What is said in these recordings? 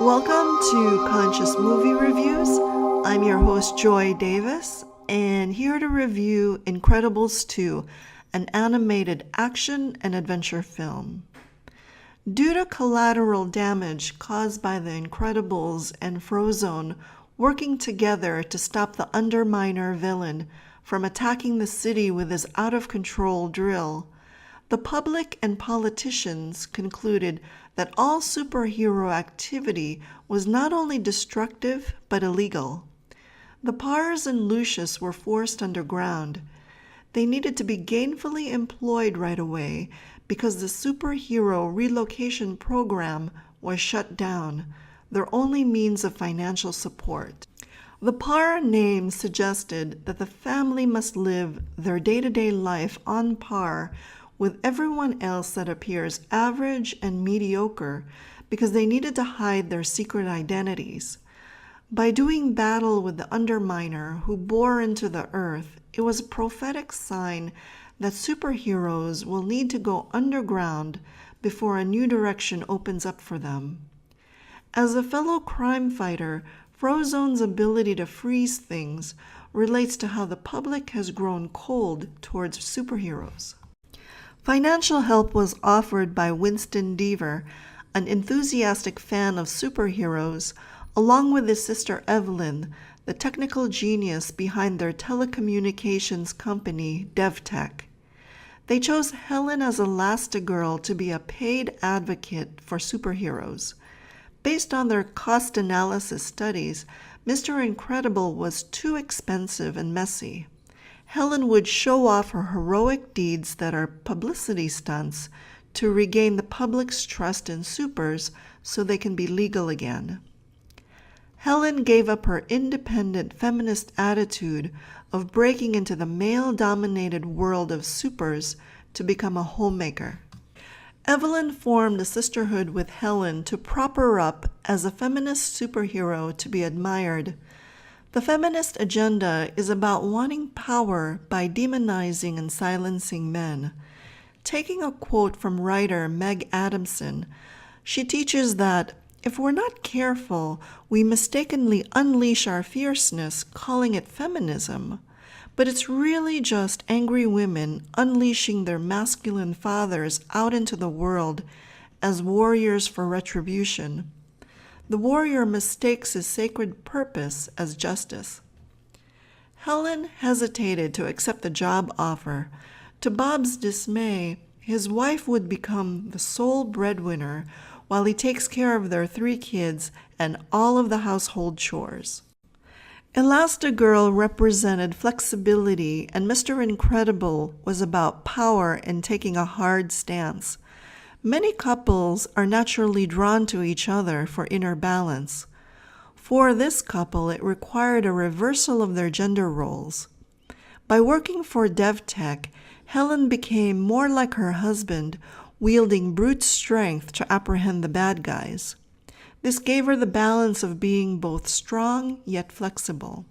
Welcome to Conscious Movie Reviews. I'm your host, Joy Davis, and here to review Incredibles 2, an animated action and adventure film. Due to collateral damage caused by the Incredibles and Frozone working together to stop the Underminer villain from attacking the city with his out-of-control drill, the public and politicians concluded that all superhero activity was not only destructive but illegal. The Pars and Lucius were forced underground. They needed to be gainfully employed right away because the superhero relocation program was shut down, their only means of financial support. The Par name suggested that the family must live their day-to-day life on par with everyone else that appears average and mediocre because they needed to hide their secret identities. By doing battle with the Underminer who bore into the earth, it was a prophetic sign that superheroes will need to go underground before a new direction opens up for them. As a fellow crime fighter, Frozone's ability to freeze things relates to how the public has grown cold towards superheroes. Financial help was offered by Winston Deavor, an enthusiastic fan of superheroes, along with his sister Evelyn, the technical genius behind their telecommunications company, DevTech. They chose Helen as Elastigirl to be a paid advocate for superheroes. Based on their cost analysis studies, Mr. Incredible was too expensive and messy. Helen would show off her heroic deeds that are publicity stunts to regain the public's trust in supers so they can be legal again. Helen gave up her independent feminist attitude of breaking into the male-dominated world of supers to become a homemaker. Evelyn formed a sisterhood with Helen to prop her up as a feminist superhero to be admired. The feminist agenda is about wanting power by demonizing and silencing men. Taking a quote from writer Meg Adamson, she teaches that if we're not careful, we mistakenly unleash our fierceness, calling it feminism. But it's really just angry women unleashing their masculine fathers out into the world as warriors for retribution. The warrior mistakes his sacred purpose as justice. Helen hesitated to accept the job offer. To Bob's dismay, his wife would become the sole breadwinner while he takes care of their 3 kids and all of the household chores. Elastigirl represented flexibility, and Mr. Incredible was about power and taking a hard stance. Many couples are naturally drawn to each other for inner balance. For this couple, it required a reversal of their gender roles. By working for DevTech, Helen became more like her husband, wielding brute strength to apprehend the bad guys. This gave her the balance of being both strong yet flexible.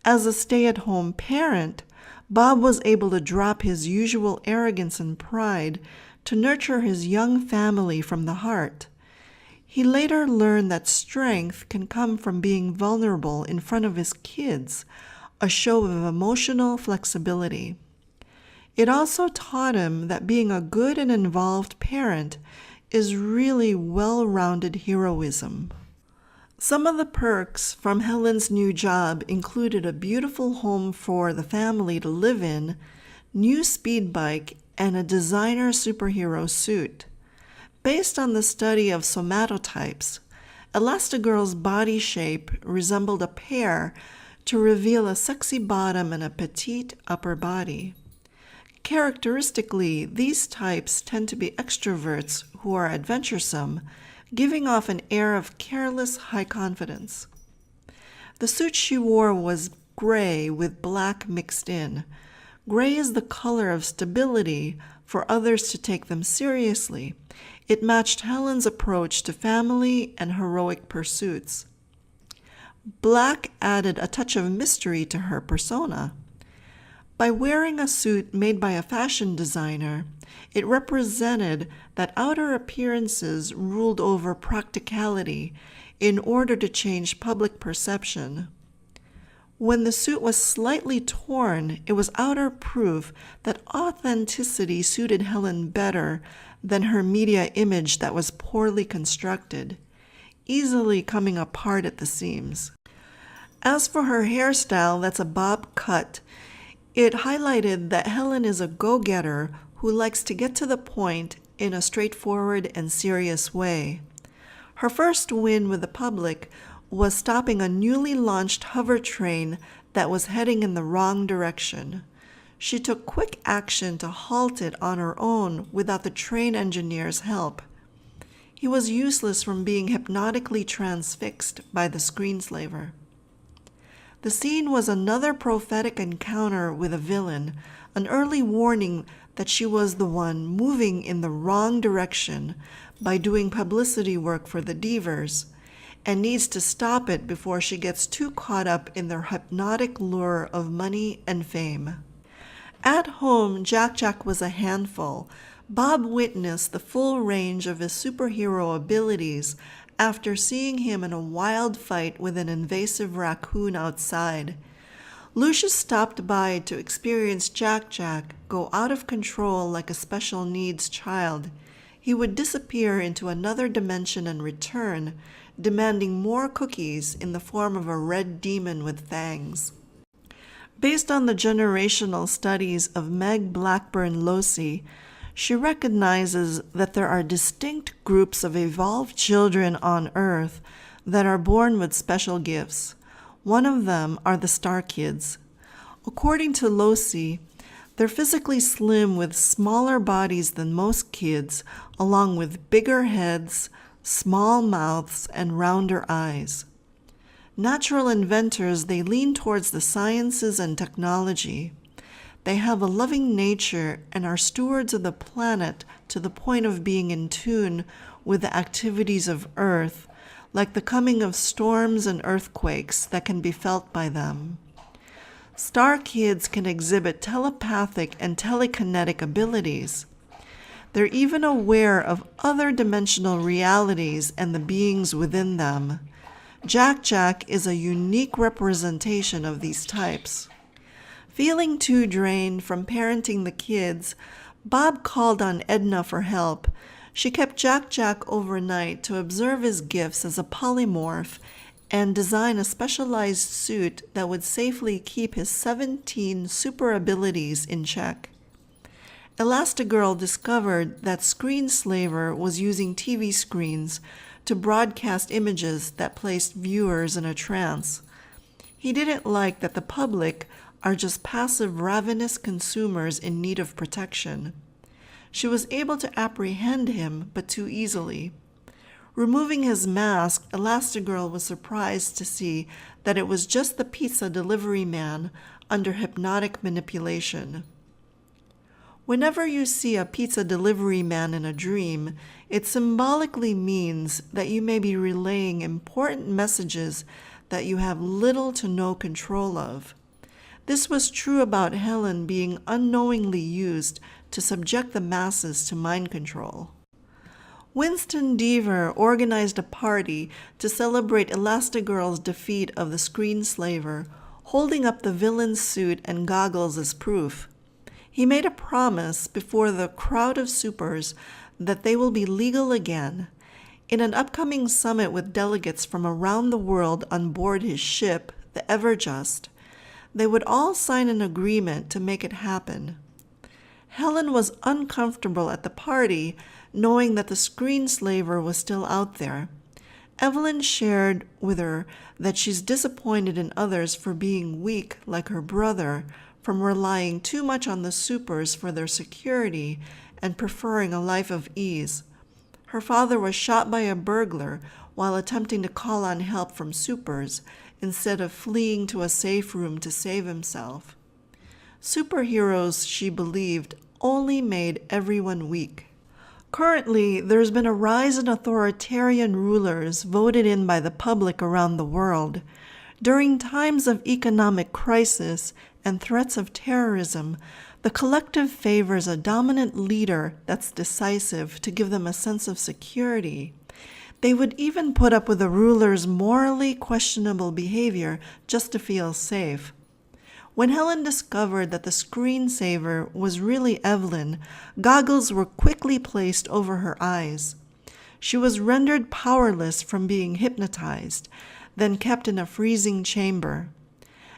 As a stay-at-home parent, Bob was able to drop his usual arrogance and pride to nurture his young family from the heart. He later learned that strength can come from being vulnerable in front of his kids, a show of emotional flexibility. It also taught him that being a good and involved parent is really well-rounded heroism. Some of the perks from Helen's new job included a beautiful home for the family to live in, new speed bike, and a designer superhero suit. Based on the study of somatotypes, Elastigirl's body shape resembled a pear to reveal a sexy bottom and a petite upper body. Characteristically, these types tend to be extroverts who are adventuresome, giving off an air of careless high confidence. The suit she wore was gray with black mixed in. Gray is the color of stability for others to take them seriously. It matched Helen's approach to family and heroic pursuits. Black added a touch of mystery to her persona. By wearing a suit made by a fashion designer, it represented that outer appearances ruled over practicality in order to change public perception. When the suit was slightly torn, it was outer proof that authenticity suited Helen better than her media image that was poorly constructed, easily coming apart at the seams. As for her hairstyle, that's a bob cut, it highlighted that Helen is a go-getter who likes to get to the point in a straightforward and serious way. Her first win with the public was stopping a newly launched hover train that was heading in the wrong direction. She took quick action to halt it on her own without the train engineer's help. He was useless from being hypnotically transfixed by the Screenslaver. The scene was another prophetic encounter with a villain, an early warning that she was the one moving in the wrong direction by doing publicity work for the Deavors, and needs to stop it before she gets too caught up in their hypnotic lure of money and fame. At home, Jack was a handful. Bob witnessed the full range of his superhero abilities after seeing him in a wild fight with an invasive raccoon outside. Lucius stopped by to experience Jack go out of control like a special needs child. He would disappear into another dimension and return, demanding more cookies in the form of a red demon with fangs. Based on the generational studies of Meg Blackburn-Losey, she recognizes that there are distinct groups of evolved children on Earth that are born with special gifts. One of them are the Star Kids. According to Losey, they're physically slim with smaller bodies than most kids, along with bigger heads, small mouths, and rounder eyes. Natural inventors, they lean towards the sciences and technology. They have a loving nature and are stewards of the planet to the point of being in tune with the activities of Earth, like the coming of storms and earthquakes that can be felt by them. Star Kids can exhibit telepathic and telekinetic abilities. They're even aware of other dimensional realities and the beings within them. Jack is a unique representation of these types. Feeling too drained from parenting the kids, Bob called on Edna for help. She kept Jack overnight to observe his gifts as a polymorph and design a specialized suit that would safely keep his 17 super abilities in check. Elastigirl discovered that Screenslaver was using TV screens to broadcast images that placed viewers in a trance. He didn't like that the public are just passive, ravenous consumers in need of protection. She was able to apprehend him, but too easily. Removing his mask, Elastigirl was surprised to see that it was just the pizza delivery man under hypnotic manipulation. Whenever you see a pizza delivery man in a dream, it symbolically means that you may be relaying important messages that you have little to no control of. This was true about Helen being unknowingly used to subject the masses to mind control. Winston Deavor organized a party to celebrate Elastigirl's defeat of the Screenslaver, holding up the villain's suit and goggles as proof. He made a promise before the crowd of supers that they will be legal again. In an upcoming summit with delegates from around the world on board his ship, the Everjust, they would all sign an agreement to make it happen. Helen was uncomfortable at the party, knowing that the Screenslaver was still out there. Evelyn shared with her that she's disappointed in others for being weak like her brother, from relying too much on the supers for their security and preferring a life of ease. Her father was shot by a burglar while attempting to call on help from supers, instead of fleeing to a safe room to save himself. Superheroes, she believed, only made everyone weak. Currently, there's been a rise in authoritarian rulers voted in by the public around the world. During times of economic crisis, and threats of terrorism, the collective favors a dominant leader that's decisive to give them a sense of security. They would even put up with the ruler's morally questionable behavior just to feel safe. When Helen discovered that the screensaver was really Evelyn, goggles were quickly placed over her eyes. She was rendered powerless from being hypnotized, then kept in a freezing chamber.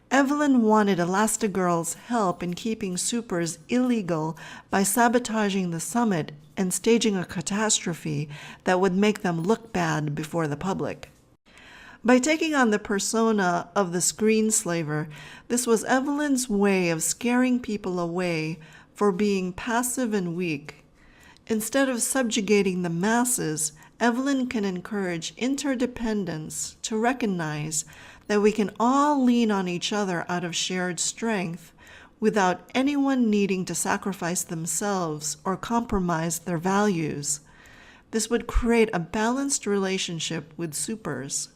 Evelyn wanted Elastigirl's help in keeping supers illegal by sabotaging the summit and staging a catastrophe that would make them look bad before the public. By taking on the persona of the Screenslaver, this was Evelyn's way of scaring people away for being passive and weak. Instead of subjugating the masses, Evelyn can encourage interdependence to recognize that we can all lean on each other out of shared strength without anyone needing to sacrifice themselves or compromise their values. This would create a balanced relationship with supers.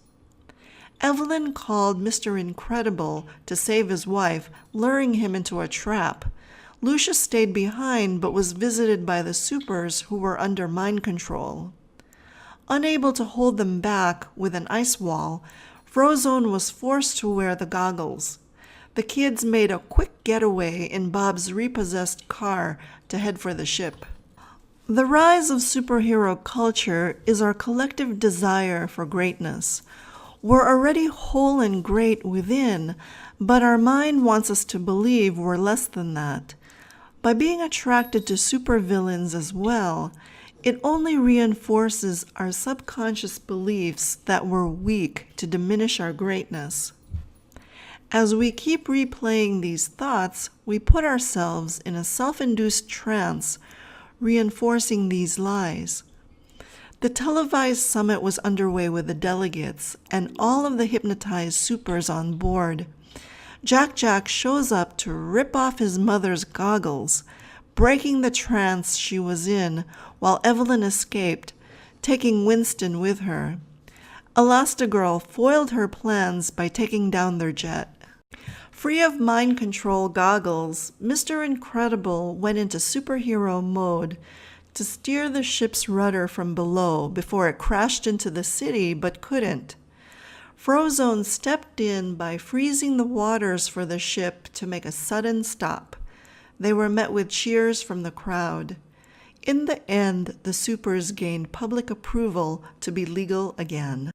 Evelyn called Mr. Incredible to save his wife, luring him into a trap. Lucius stayed behind but was visited by the supers who were under mind control. Unable to hold them back with an ice wall, Frozone was forced to wear the goggles. The kids made a quick getaway in Bob's repossessed car to head for the ship. The rise of superhero culture is our collective desire for greatness. We're already whole and great within, but our mind wants us to believe we're less than that. By being attracted to supervillains as well, it only reinforces our subconscious beliefs that we're weak to diminish our greatness. As we keep replaying these thoughts, we put ourselves in a self-induced trance, reinforcing these lies. The televised summit was underway with the delegates and all of the hypnotized supers on board. Jack shows up to rip off his mother's goggles, breaking the trance she was in while Evelyn escaped, taking Winston with her. Elastigirl foiled her plans by taking down their jet. Free of mind control goggles, Mr. Incredible went into superhero mode to steer the ship's rudder from below before it crashed into the city but couldn't. Frozone stepped in by freezing the waters for the ship to make a sudden stop. They were met with cheers from the crowd. In the end, the supers gained public approval to be legal again.